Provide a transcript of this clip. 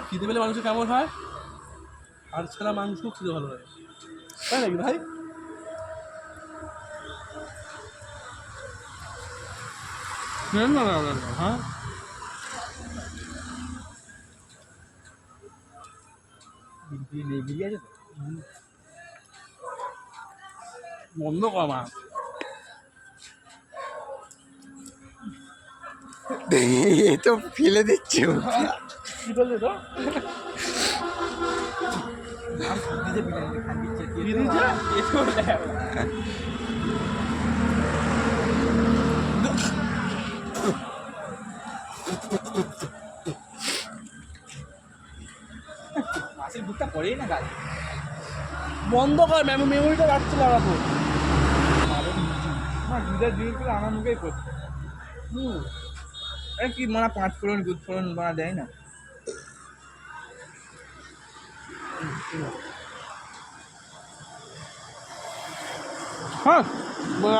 খিদে পেলে মাংস কেমন হয়? আর ছাড়া মাংস খিদে ভালো হয়, তাই নাকি ভাই? হ্যাঁ, বিরিয়ানি তো বন্ধ কর মা। এ তো ফেলে দিচ্ছে কি বললি তো? কি দিচ্ছে? মাছের দুধটা পড়েই না গাছ বন্ধ কর, মেমোরিটা রাখতে লাগাবো। না দুধের জিনিস করে আমার মুখেই করছে কি মানে 5 ফোড়ন 2 ফোড়ন বানা দেয় না হ্যাঁ, বলে